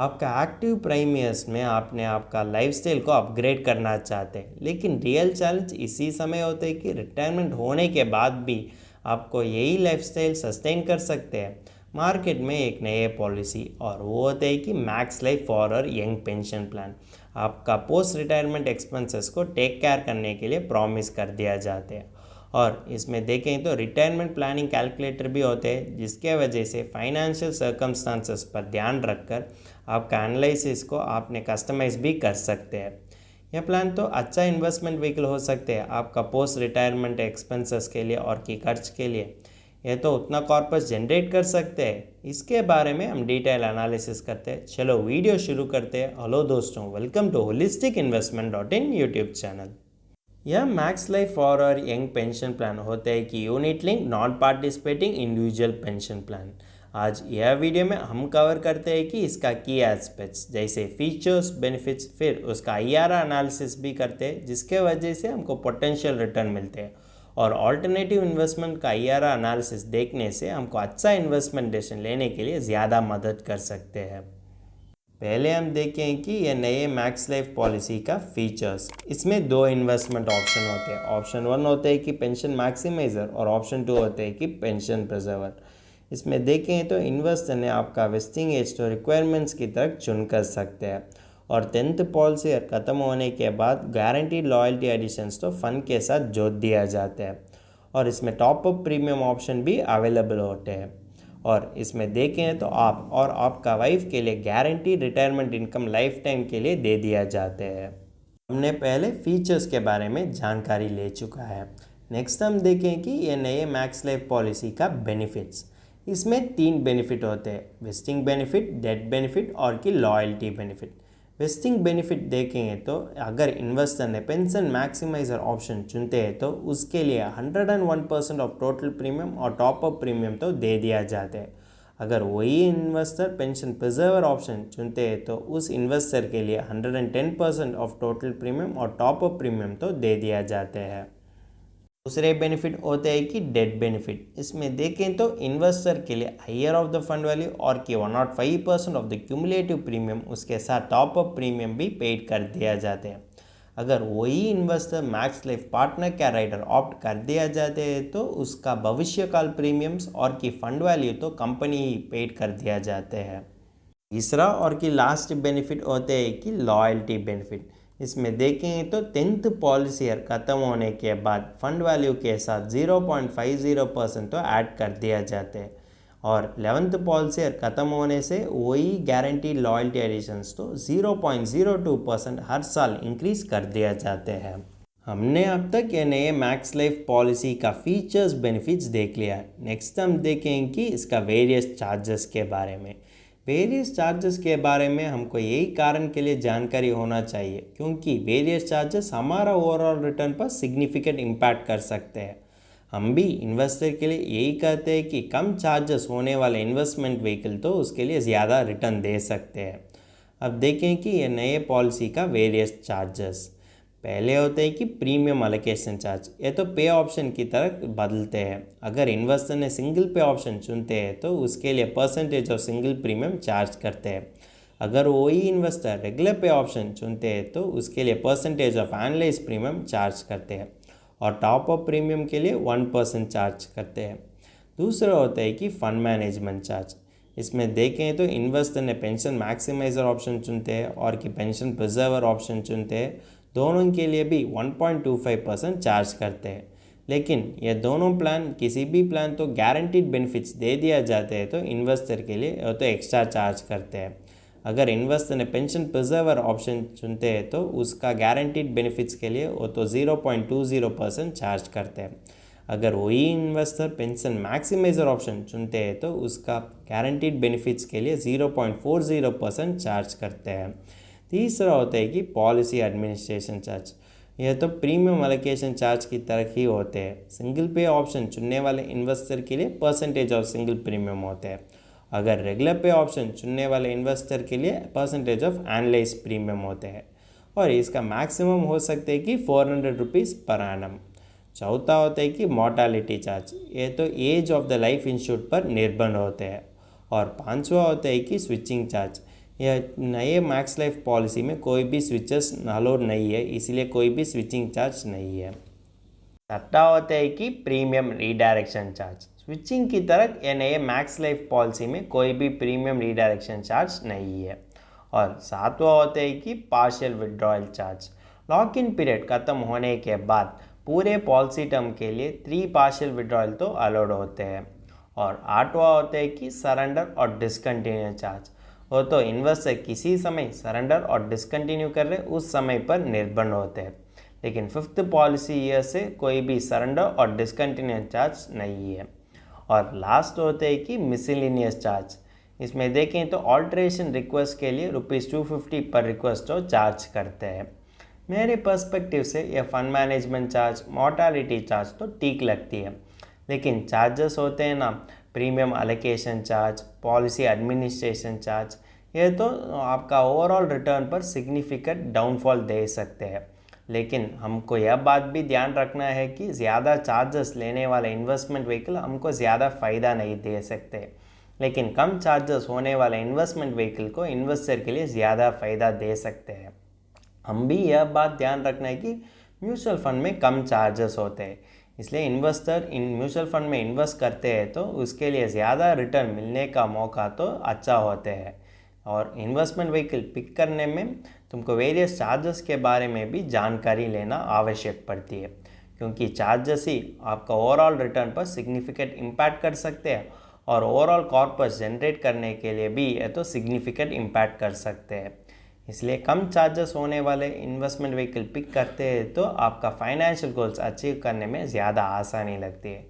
आपका active prime years में आपने आपका लाइफस्टाइल को अपग्रेड करना चाहते हैं, लेकिन रियल चैलेंज इसी समय होते हैं कि रिटायरमेंट होने के बाद भी आपको यही लाइफस्टाइल सस्टेन कर सकते हैं। मार्केट में एक नई पॉलिसी और वो होते हैं कि मैक्स लाइफ फॉर और यंग पेंशन प्लान आपका पोस्ट रिटायरमेंट एक्सपेंसेस को टेक केयर करने के लिए प्रॉमिस कर दिया जाते हैं। और इसमें देखें तो रिटायरमेंट प्लानिंग कैलकुलेटर भी होते हैं, जिसके वजह से फाइनेंशियल सर्कमस्टांसेस पर ध्यान रखकर आपका एनालिसिस को आपने कस्टमाइज भी कर सकते हैं। यह प्लान तो अच्छा इन्वेस्टमेंट व्हीकल हो सकते हैं आपका पोस्ट रिटायरमेंट एक्सपेंसेस के लिए और की खर्च के लिए। यह तो उतना कॉर्पस जनरेट कर सकते हैं, इसके बारे में हम डिटेल एनालिसिस करते हैं। चलो वीडियो शुरू करते हैं। हेलो दोस्तों, welcome to holistic investment dot in YouTube channel. यह मैक्स लाइफ फॉर और यंग पेंशन प्लान होता है कि unit link non participating individual pension plan. आज यह वीडियो में हम कवर करते हैं कि इसका की एस्पेक्ट्स जैसे फीचर्स, बेनिफिट्स, फिर उसका आईआरआर एनालिसिस भी करते हैं, जिसके वजह से हमको पोटेंशियल रिटर्न मिलते हैं। और ऑल्टरनेटिव इन्वेस्टमेंट का आईआरआर एनालिसिस देखने से हमको अच्छा इन्वेस्टमेंट डिसीजन लेने के लिए ज़्यादा मदद कर सकते हैं। पहले हम देखें कि यह नए मैक्स लाइफ पॉलिसी का फीचर्स। इसमें दो इन्वेस्टमेंट ऑप्शन होते हैं। ऑप्शन 1 होता है कि पेंशन मैक्सिमाइज़र और ऑप्शन 2 होता है कि पेंशन प्रिजर्वर। इसमें देखें तो इन्वेस्टर ने आपका वेस्टिंग एज तो रिक्वायरमेंट्स की तरफ चुन कर सकते हैं। और 10th पॉलिसी ख़त्म होने के बाद गारंटीड लॉयल्टी एडिशंस तो फंड के साथ जोड़ दिया जाता है। और इसमें टॉप अप प्रीमियम ऑप्शन भी अवेलेबल होते हैं। और इसमें देखें तो आप और आपका वाइफ के लिए guarantee retirement income life time के लिए दे दिया जाते हैं। हमने पहले फीचर्स के बारे में जानकारी ले चुका है। नेक्स्ट हम देखें कि ये नए मैक्स लाइफ पॉलिसी का बेनिफिट्स। इसमें 3 बेनिफिट होते हैं: वेस्टिंग बेनिफिट, डेथ बेनिफिट और की लॉयल्टी बेनिफिट। वेस्टिंग बेनिफिट देखेंगे तो अगर इन्वेस्टर ने पेंशन मैक्सिमाइजर ऑप्शन चुनते हैं तो उसके लिए 101% ऑफ टोटल प्रीमियम और टॉप अप प्रीमियम तो दे दिया जाता है। अगर वही इन्वेस्टर पेंशन प्रिजर्वर ऑप्शन चुनते हैं तो उस इन्वेस्टर के लिए 110% ऑफ टोटल प्रीमियम और टॉप अप प्रीमियम तो दे दिया जाते हैं। दूसरे बेनिफिट होते हैं कि डेट बेनिफिट। इसमें देखें तो इन्वेस्टर के लिए higher of the fund value और कि 105% ऑफ द क्यूमुलेटिव प्रीमियम उसके साथ टॉप अप प्रीमियम भी पेड कर दिया जाते हैं। अगर वही इन्वेस्टर मैक्स लाइफ पार्टनर का राइडर ऑप्ट कर दिया जाते हैं तो उसका भविष्यकाल प्रीमियम्स और की फंड वैल्यू तो कंपनी ही पेड कर दिया जाते हैं। तीसरा और की लास्ट बेनिफिट होते हैं कि लॉयल्टी बेनिफिट। इसमें देखें तो 10th पॉलिसी ईयर ख़त्म होने के बाद फंड वैल्यू के साथ 0.50% तो ऐड कर दिया जाते हैं। और 11th पॉलिसी ईयर ख़त्म होने से वही गारंटी लॉयल्टी एडिशंस तो 0.02% हर साल इंक्रीज कर दिया जाते हैं। हमने अब तक ये नए मैक्स लाइफ पॉलिसी का फीचर्स, बेनिफिट्स देख लिया है। नेक्स्ट हम देखें कि इसका वेरियस चार्जेस के बारे में। वेरियस चार्जेस के बारे में हमको यही कारण के लिए जानकारी होना चाहिए क्योंकि वेरियस चार्जेस हमारा ओवरऑल रिटर्न पर सिग्निफिकेंट इम्पैक्ट कर सकते हैं। हम भी इन्वेस्टर के लिए यही कहते हैं कि कम चार्जेस होने वाले इन्वेस्टमेंट व्हीकल तो उसके लिए ज़्यादा रिटर्न दे सकते हैं। अब देखें कि ये नए पॉलिसी का वेरियस चार्जेस। पहले होते हैं कि प्रीमियम अलोकेशन चार्ज। ये तो पे ऑप्शन की तरह बदलते हैं। अगर इन्वेस्टर ने सिंगल पे ऑप्शन चुनते हैं तो उसके लिए percentage of single premium charge करते हैं। अगर वही इन्वेस्टर रेगुलर पे ऑप्शन चुनते हैं तो उसके लिए percentage of analyse premium charge करते हैं और टॉप अप प्रीमियम के लिए 1% चार्ज करते हैं। दूसरा होता है कि फंड मैनेजमेंट चार्ज। इसमें देखें तो इन्वेस्टर ने पेंशन मैक्सिमाइजर ऑप्शन चुनते हैं और कि पेंशन प्रिजर्वर ऑप्शन चुनते हैं, दोनों के लिए भी 1.25% चार्ज करते हैं। लेकिन ये दोनों प्लान, किसी भी प्लान तो गारंटीड बेनिफिट्स दे दिया जाते हैं तो इन्वेस्टर के लिए वो तो एक्स्ट्रा चार्ज करते हैं। अगर इन्वेस्टर ने पेंशन प्रिजर्वर ऑप्शन चुनते हैं तो उसका गारंटीड बेनिफिट्स के लिए वो तो 0.20% चार्ज करते हैं। अगर वही इन्वेस्टर पेंशन मैक्सिमाइजर ऑप्शन चुनते हैं तो उसका गारंटीड बेनिफिट्स के लिए 0.40% चार्ज करते हैं। तीसरा होता है कि पॉलिसी एडमिनिस्ट्रेशन चार्ज। यह तो प्रीमियम एलोकेशन चार्ज की तरह ही होते हैं। सिंगल पे ऑप्शन चुनने वाले इन्वेस्टर के लिए परसेंटेज ऑफ सिंगल प्रीमियम होते हैं। अगर रेगुलर पे ऑप्शन चुनने वाले इन्वेस्टर के लिए परसेंटेज ऑफ एनालाइज प्रीमियम होते हैं और इसका मैक्सिमम हो सकते हैं कि 400 रुपीज़ पर एनम। चौथा होता है कि मॉर्टालिटी चार्ज। ये तो age of the life insured पर निर्भर होते हैं। और पांचवा होता है कि स्विचिंग चार्ज। यह नए मैक्स लाइफ पॉलिसी में कोई भी स्विचेस अलाउड नहीं है, इसलिए कोई भी स्विचिंग चार्ज नहीं है। छठा होता है कि प्रीमियम रीडायरेक्शन चार्ज। स्विचिंग की तरह ये नए मैक्स लाइफ पॉलिसी में कोई भी प्रीमियम रीडायरेक्शन चार्ज नहीं है। और सातवां होता है कि partial withdrawal charge. Lock in period ख़त्म होने के बाद पूरे पॉलिसी टर्म के लिए 3 पार्शियल विड्रॉयल तो अलाउड होते हैं। और आठवां होता है कि सरेंडर और डिसकंटिन्यू चार्ज। वो तो इन्वेस्टर किसी समय सरेंडर और डिसकंटिन्यू कर रहे उस समय पर निर्भर होते हैं, लेकिन फिफ्थ पॉलिसी ईयर से कोई भी सरेंडर और डिसकंटिन्यू चार्ज नहीं है। और लास्ट होते हैं कि मिसलिनियस चार्ज। इसमें देखें तो ऑल्ट्रेशन रिक्वेस्ट के लिए ₹250 पर रिक्वेस्ट तो चार्ज करते हैं। मेरे पर्सपेक्टिव से यह fund management charge, mortality charge तो ठीक लगती है, लेकिन चार्जेस होते हैं ना, premium allocation charge, policy administration charge, ये तो आपका ओवरऑल रिटर्न पर सिग्निफिकेंट डाउनफॉल दे सकते हैं। लेकिन हमको यह बात भी ध्यान रखना है कि ज़्यादा चार्जेस लेने वाले इन्वेस्टमेंट व्हीकल हमको ज़्यादा फ़ायदा नहीं दे सकते, लेकिन कम चार्जेस होने वाले इन्वेस्टमेंट व्हीकल को इन्वेस्टर के लिए ज़्यादा फ़ायदा दे सकते हैं। हम भी यह बात ध्यान रखना है कि म्यूचुअल फंड में कम चार्जेस होते हैं, इसलिए इन्वेस्टर इन म्यूचुअल फंड में इन्वेस्ट करते हैं तो उसके लिए ज़्यादा रिटर्न मिलने का मौका तो अच्छा होते हैं। और इन्वेस्टमेंट व्हीकल पिक करने में तुमको वेरियस चार्जेस के बारे में भी जानकारी लेना आवश्यक पड़ती है, क्योंकि चार्जेस ही आपका ओवरऑल रिटर्न पर सिग्निफिकेंट इम्पैक्ट कर सकते हैं और ओवरऑल कॉर्पस जनरेट करने के लिए भी ये तो सिग्निफिकेंट इम्पैक्ट कर सकते हैं। इसलिए कम चार्जेस होने वाले इन्वेस्टमेंट व्हीकल पिक करते हैं तो आपका फाइनेंशियल गोल्स अचीव करने में ज़्यादा आसानी लगती है,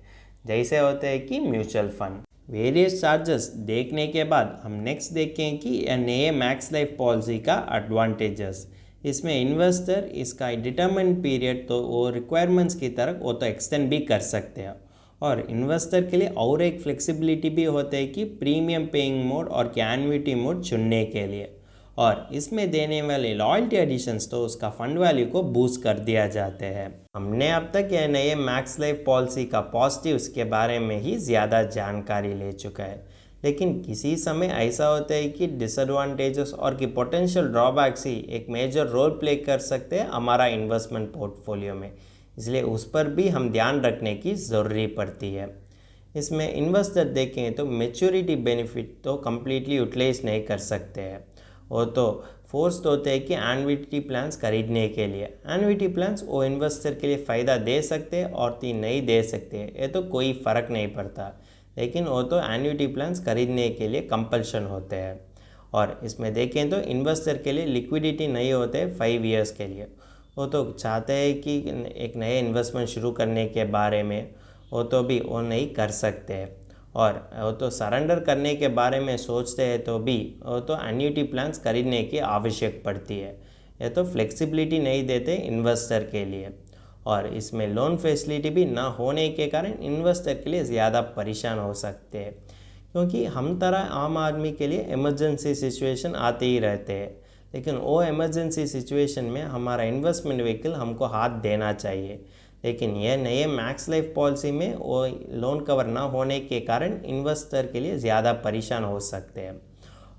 जैसे होते हैं कि म्यूचुअल फंड। वेरियस चार्जेस देखने के बाद हम नेक्स्ट देखें कि नए मैक्स लाइफ पॉलिसी का एडवांटेजेस। इसमें इन्वेस्टर इसका डिटरमिनेंट पीरियड तो वो रिक्वायरमेंट्स की तरह वो तो एक्सटेंड भी कर सकते हैं, और इन्वेस्टर के लिए और एक फ्लेक्सिबिलिटी भी होता है कि प्रीमियम पेइंग मोड और एन्युटी मोड चुनने के लिए, और इसमें देने वाले लॉयल्टी एडिशंस तो उसका फंड वैल्यू को बूस्ट कर दिया जाते हैं। हमने अब तक यह नए मैक्स लाइफ पॉलिसी का पॉजिटिव्स के बारे में ही ज़्यादा जानकारी ले चुका है, लेकिन किसी समय ऐसा होता है कि डिसएडवांटेजेस और कि पोटेंशियल ड्रॉबैक्स ही एक मेजर रोल प्ले कर सकते हैं हमारा इन्वेस्टमेंट पोर्टफोलियो में, इसलिए उस पर भी हम ध्यान रखने की ज़रूरी पड़ती है। इसमें इन्वेस्टर देखें तो मेच्योरिटी बेनिफिट तो कम्प्लीटली यूटिलाइज नहीं कर सकते हैं, वो तो फोर्स्ड होते हैं कि एन्युटी प्लान्स खरीदने के लिए। एन्युटी प्लान्स वो इन्वेस्टर के लिए फ़ायदा दे सकते हैं और नहीं दे सकते हैं, ये तो कोई फ़र्क नहीं पड़ता, लेकिन वो तो एन्युटी प्लान्स खरीदने के लिए कंपल्शन होते हैं। और इसमें देखें तो इन्वेस्टर के लिए लिक्विडिटी नहीं होते है 5 ईयर्स के लिए। वो तो चाहते हैं कि एक नए इन्वेस्टमेंट शुरू करने के बारे में वो तो भी वो नहीं कर सकते हैं, और वो तो सरेंडर करने के बारे में सोचते हैं तो भी वो तो एन्युटी प्लान्स खरीदने की आवश्यक पड़ती है। ये तो फ्लेक्सिबिलिटी नहीं देते इन्वेस्टर के लिए, और इसमें लोन फैसिलिटी भी ना होने के कारण इन्वेस्टर के लिए ज़्यादा परेशान हो सकते हैं, क्योंकि हम तरह आम आदमी के लिए इमरजेंसी सिचुएशन आते ही रहते हैं, लेकिन वो इमरजेंसी सिचुएशन में हमारा इन्वेस्टमेंट व्हीकल हमको हाथ देना चाहिए। लेकिन यह नए मैक्स लाइफ पॉलिसी में वो लोन कवर ना होने के कारण इन्वेस्टर के लिए ज़्यादा परेशान हो सकते हैं।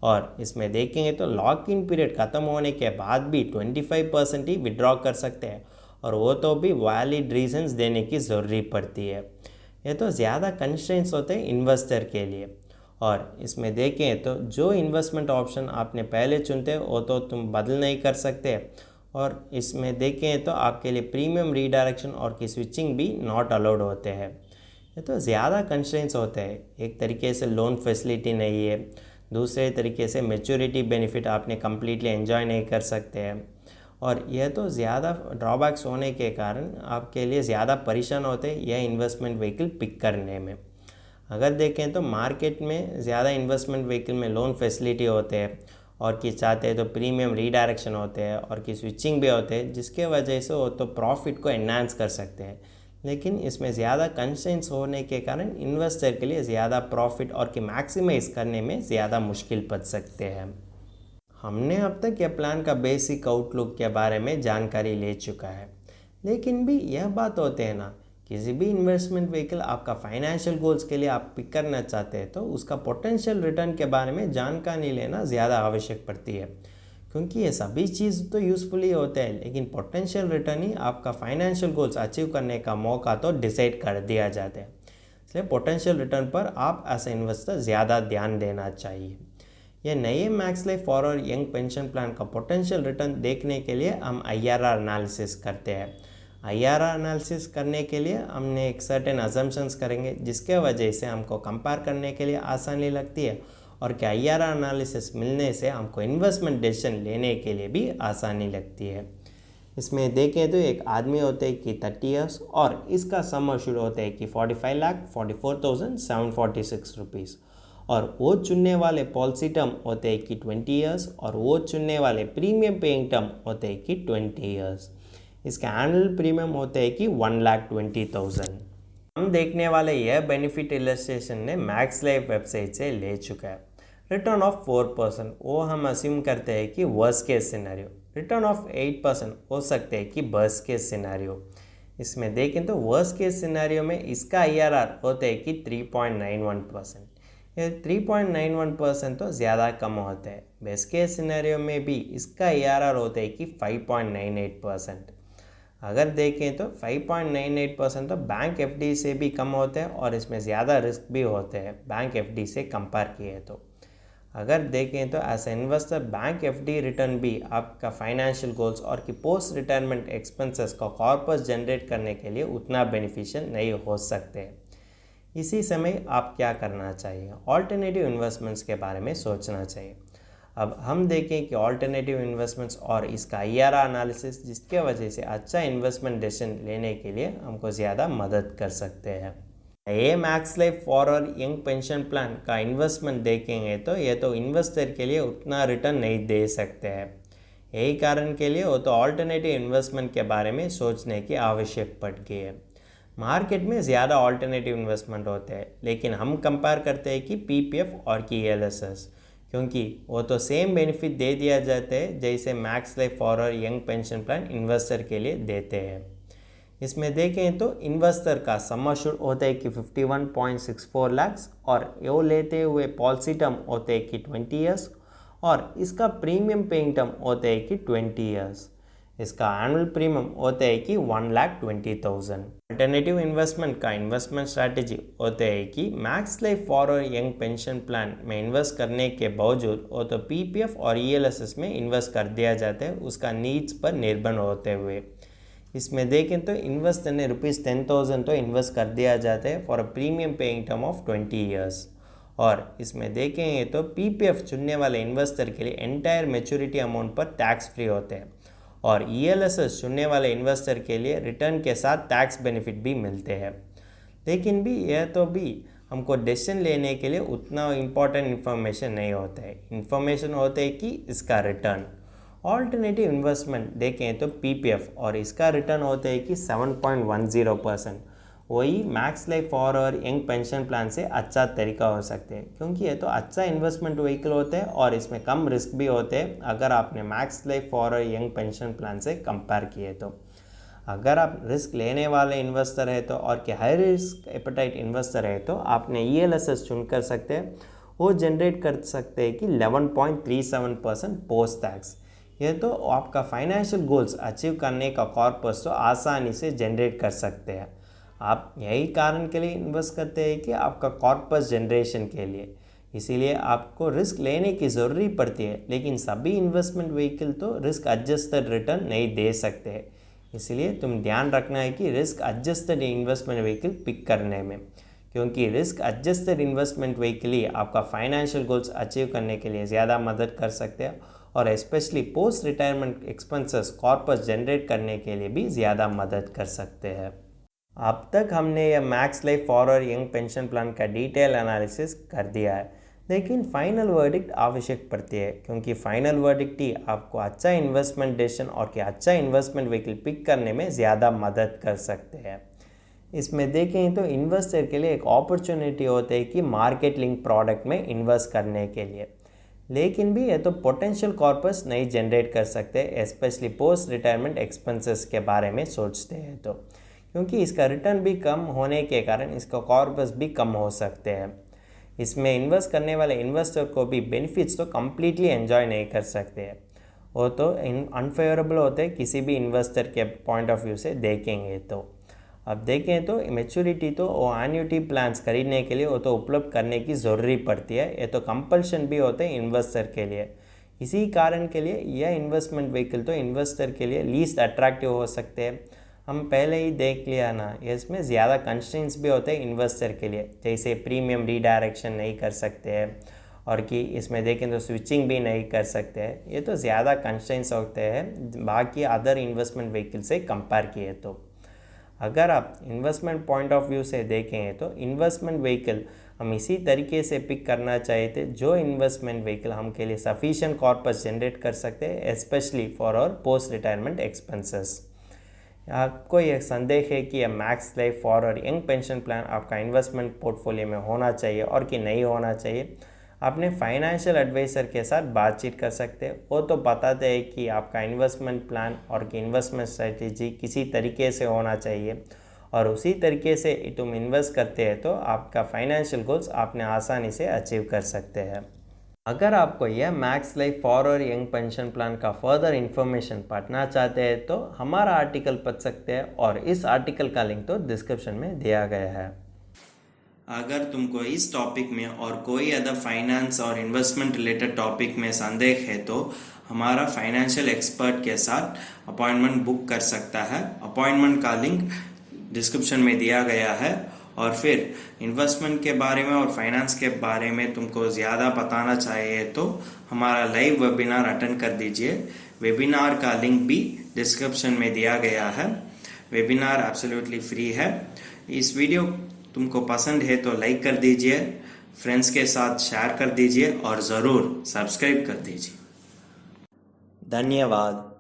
और इसमें देखेंगे तो लॉक इन पीरियड ख़त्म होने के बाद भी 25% ही विड्रॉ कर सकते हैं, और वो तो भी वैलिड रीजंस देने की ज़रूरी पड़ती है। ये तो ज़्यादा कंस्ट्रेंट्स होते हैं इन्वेस्टर के लिए। और इसमें देखें तो जो इन्वेस्टमेंट ऑप्शन आपने पहले चुनते वो तो तुम बदल नहीं कर सकते, और इसमें देखें तो आपके लिए प्रीमियम रीडायरेक्शन और की स्विचिंग भी नॉट अलाउड होते हैं। ये तो ज़्यादा कंस्ट्रेंट्स होते हैं, एक तरीके से लोन फैसिलिटी नहीं है, दूसरे तरीके से मैच्योरिटी बेनिफिट आपने कम्प्लीटली एंजॉय नहीं कर सकते हैं, और यह तो ज़्यादा ड्रॉबैक्स होने के कारण आपके लिए ज़्यादा परेशान होते हैं यह इन्वेस्टमेंट व्हीकल पिक करने में। अगर देखें तो मार्केट में ज़्यादा इन्वेस्टमेंट व्हीकल में लोन फैसिलिटी होते हैं, और कि चाहते हैं तो प्रीमियम रीडायरेक्शन होते हैं, और की स्विचिंग भी होते हैं, जिसके वजह से वो तो प्रॉफिट को एनहांस कर सकते हैं, लेकिन इसमें ज़्यादा कंस्ट्रेंट्स होने के कारण इन्वेस्टर के लिए ज़्यादा प्रॉफिट और की मैक्सिमाइज़ करने में ज़्यादा मुश्किल पड़ सकते हैं। हमने अब तक यह प्लान का बेसिक आउटलुक के बारे में जानकारी ले चुका है, लेकिन भी यह बात होते हैं ना किसी भी इन्वेस्टमेंट व्हीकल आपका फाइनेंशियल गोल्स के लिए आप पिक करना चाहते हैं तो उसका पोटेंशियल रिटर्न के बारे में जानकारी लेना ज़्यादा आवश्यक पड़ती है, क्योंकि ये सभी चीज़ तो यूज़फुल ही होते हैं, लेकिन पोटेंशियल रिटर्न ही आपका फाइनेंशियल गोल्स अचीव करने का मौका तो डिसाइड कर दिया जाता है। इसलिए पोटेंशियल रिटर्न पर आप एज ए इन्वेस्टर ज़्यादा ध्यान देना चाहिए। यह नए max life forward young pension plan का पोटेंशियल रिटर्न देखने के लिए हम IRR एनालिसिस करते हैं। IRR एनालिसिस करने के लिए हमने एक सर्टेन अजम्पशंस करेंगे जिसके वजह से हमको कंपेयर करने के लिए आसानी लगती है, और कि IRR एनालिसिस मिलने से हमको इन्वेस्टमेंट डिसीजन लेने के लिए भी आसानी लगती है। इसमें देखें तो एक आदमी होते हैं कि 30 ईयर्स और इसका सम अश्योर्ड होते हैं कि 45,44,746 रुपीज़, और वो चुनने वाले पॉलिसी टर्म होते हैं कि 20 ईयर्स और वो चुनने वाले प्रीमियम पेइंग टर्म होते हैं कि 20 ईयर्स। इसका एनुअल प्रीमियम होते हैं कि 1,20,000। हम देखने वाले यह बेनिफिट इलस्ट्रेशन ने मैक्स लाइफ वेबसाइट से ले चुका है। रिटर्न ऑफ 4% वो हम अस्यूम करते हैं कि worst case scenario, return of 8% हो सकते हैं कि बेस्ट केस सिनेरियो। इसमें देखें तो वर्स्ट केस सिनेरियो में इसका IRR होते हैं कि 3.91%। ये 3.91% तो ज़्यादा कम होते हैं। बेस्ट केस सिनेरियो में भी इसका IRR होते हैं कि 5.98%। अगर देखें तो 5.98% तो बैंक FD से भी कम होते हैं और इसमें ज़्यादा रिस्क भी होते हैं बैंक FD से कंपेयर किए तो। अगर देखें तो as a investor bank FD return भी आपका फाइनेंशियल गोल्स और कि पोस्ट रिटायरमेंट एक्सपेंसेस का कॉर्पस जनरेट करने के लिए उतना बेनिफिशियल नहीं हो सकते। इसी समय आप क्या करना चाहिए, ऑल्टरनेटिव इन्वेस्टमेंट्स के बारे में सोचना चाहिए। अब हम देखें कि ऑल्टरनेटिव इन्वेस्टमेंट्स और इसका IRR एनालिसिस जिसके वजह से अच्छा इन्वेस्टमेंट डिसीजन लेने के लिए हमको ज़्यादा मदद कर सकते हैं। ये max life forward young pension plan का इन्वेस्टमेंट देखेंगे तो ये तो इन्वेस्टर के लिए उतना रिटर्न नहीं दे सकते हैं। यही कारण के लिए वो तो ऑल्टरनेटिव इन्वेस्टमेंट के बारे में सोचने की आवश्यक पड़ गई है। मार्केट में ज़्यादा ऑल्टरनेटिव इन्वेस्टमेंट होते हैं, लेकिन हम कंपेयर करते हैं कि PPF और कि ELSS, क्योंकि वो तो सेम बेनिफिट दे दिया जाते हैं जैसे max life forward young pension plan investor के लिए देते हैं। इसमें देखें तो इन्वेस्टर का सम अश्योर्ड होता है कि 51.64 लाख और वो लेते हुए पॉलिसी टर्म होते हैं कि 20 ईयर्स और इसका प्रीमियम पेइंग टर्म होते हैं कि 20 ईयर्स। इसका एनुअल प्रीमियम होता है कि 1,20,000। अल्टरनेटिव इन्वेस्टमेंट का इन्वेस्टमेंट स्ट्रैटेजी होते हैं कि max life forward young pension plan में इन्वेस्ट करने के बावजूद वो तो PPF और ELSS में इन्वेस्ट कर दिया जाता है उसका नीड्स पर निर्भर होते हुए। इसमें देखें तो इन्वेस्टर ने ₹10,000 तो इन्वेस्ट कर दिया जाता है for a premium paying term of 20 years, और इसमें देखेंगे तो PPF चुनने वाले इन्वेस्टर के लिए एंटायर मैच्योरिटी अमाउंट पर टैक्स फ्री होते हैं, और ELSS चुनने वाले इन्वेस्टर के लिए रिटर्न के साथ टैक्स बेनिफिट भी मिलते हैं। लेकिन भी यह तो भी हमको डिसीजन लेने के लिए उतना इम्पोर्टेंट इन्फॉर्मेशन नहीं होता है। इन्फॉर्मेशन होते है कि इसका रिटर्न। ऑल्टरनेटिव इन्वेस्टमेंट देखें तो PPF और इसका रिटर्न होते हैं कि 7.10%। वही max life forward young pension plan से अच्छा तरीका हो सकते हैं, क्योंकि ये तो अच्छा इन्वेस्टमेंट व्हीकल होते हैं और इसमें कम रिस्क भी होते हैं अगर आपने max life forward young pension plan से कंपेयर किए तो। अगर आप रिस्क लेने वाले इन्वेस्टर है तो और कि हाई रिस्क एपेटाइट इन्वेस्टर है तो आपने ELSS चुन कर सकते हैं। वो जनरेट कर सकते हैं कि 11.37% पोस्ट टैक्स। यह तो आपका फाइनेंशियल गोल्स अचीव करने का कॉर्पस तो आसानी से जनरेट कर सकते हैं। आप यही कारण के लिए इन्वेस्ट करते हैं कि आपका कॉर्पस जनरेशन के लिए, इसीलिए आपको रिस्क लेने की ज़रूरी पड़ती है, लेकिन सभी इन्वेस्टमेंट व्हीकल तो रिस्क एडजस्टेड रिटर्न नहीं दे सकते। इसलिए तुम ध्यान रखना है कि risk adjusted investment vehicle pick करने में, क्योंकि रिस्क एडजस्टेड इन्वेस्टमेंट व्हीकल ही आपका फाइनेंशियल गोल्स अचीव करने के लिए ज़्यादा मदद कर सकते हैं, और specially post retirement expenses corpus generate करने के लिए भी ज़्यादा मदद कर सकते हैं। अब तक हमने यह Max life forward young pension plan का डिटेल एनालिसिस कर दिया है, लेकिन फाइनल वर्डिक्ट आवश्यक पड़ती है, क्योंकि फाइनल वर्डिक्ट ही आपको अच्छा इन्वेस्टमेंट डिसीजन और कि अच्छा इन्वेस्टमेंट व्हीकल पिक करने में ज़्यादा मदद कर सकते हैं। इसमें देखें तो इन्वेस्टर के लिए एक अपॉर्चुनिटी होती है कि मार्केट लिंक प्रोडक्ट में इन्वेस्ट करने के लिए, लेकिन भी ये तो पोटेंशियल कॉर्पस नहीं जनरेट कर सकते, स्पेशली पोस्ट रिटायरमेंट एक्सपेंसेस के बारे में सोचते हैं तो, क्योंकि इसका रिटर्न भी कम होने के कारण इसका कॉर्पस भी कम हो सकते हैं। इसमें इन्वेस्ट करने वाले इन्वेस्टर को भी बेनिफिट्स तो कम्प्लीटली एंजॉय नहीं कर सकते हैं, वो तो अनफेवरेबल होते हैं किसी भी इन्वेस्टर के पॉइंट ऑफ व्यू से देखेंगे तो। अब देखें तो मैच्योरिटी तो वो एन्युटी प्लान्स खरीदने के लिए वो तो उपलब्ध करने की ज़रूरी पड़ती है, ये तो कंपल्शन भी होते हैं इन्वेस्टर के लिए। इसी कारण के लिए यह इन्वेस्टमेंट व्हीकल तो इन्वेस्टर के लिए लीस्ट अट्रैक्टिव हो सकते हैं। हम पहले ही देख लिया ना, इसमें ज़्यादा कंस्ट्रेंट्स भी होते हैं इन्वेस्टर के लिए, जैसे प्रीमियम रीडायरेक्शन नहीं कर सकते हैं और कि इसमें देखें तो स्विचिंग भी नहीं कर सकते हैं। ये तो ज़्यादा कंस्ट्रेंट्स होते हैं बाकी अदर इन्वेस्टमेंट व्हीकल से कंपेयर किए तो। अगर आप इन्वेस्टमेंट पॉइंट ऑफ व्यू से देखें तो इन्वेस्टमेंट व्हीकल हम इसी तरीके से पिक करना चाहिए थे जो इन्वेस्टमेंट व्हीकल हम के लिए सफिशिएंट कॉर्पस जनरेट कर सकते हैं, specially for our post retirement expenses. आपको यह संदेह है कि यह मैक्स लाइफ फॉर और यंग पेंशन प्लान आपका इन्वेस्टमेंट पोर्टफोलियो में होना चाहिए और कि नहीं होना चाहिए, अपने फाइनेंशियल एडवाइज़र के साथ बातचीत कर सकते हैं। वो तो बताते हैं कि आपका इन्वेस्टमेंट प्लान और कि इन्वेस्टमेंट स्ट्रेटेजी किसी तरीके से होना चाहिए और उसी तरीके से तुम इन्वेस्ट करते हैं तो आपका फाइनेंशियल गोल्स आपने आसानी से अचीव कर सकते हैं। अगर आपको यह मैक्स लाइफ फॉर और यंग पेंशन प्लान का फर्दर इन्फॉर्मेशन पढ़ना चाहते हैं तो हमारा आर्टिकल पढ़ सकते हैं और इस आर्टिकल का लिंक तो डिस्क्रिप्शन में दिया गया है। अगर तुमको इस टॉपिक में और कोई अदर फाइनेंस और इन्वेस्टमेंट रिलेटेड टॉपिक में संदेह है तो हमारा फाइनेंशियल एक्सपर्ट के साथ अपॉइंटमेंट बुक कर सकता है। अपॉइंटमेंट का लिंक डिस्क्रिप्शन में दिया गया है। और फिर इन्वेस्टमेंट के बारे में और फाइनेंस के बारे में तुमको ज़्यादा बताना चाहिए तो हमारा लाइव वेबिनार अटेंड कर दीजिए। वेबिनार का लिंक भी डिस्क्रिप्शन में दिया गया है। वेबिनार एब्सोल्युटली फ्री है। इस वीडियो तुमको पसंद है तो लाइक कर दीजिए, फ्रेंड्स के साथ शेयर कर दीजिए और ज़रूर सब्सक्राइब कर दीजिए। धन्यवाद।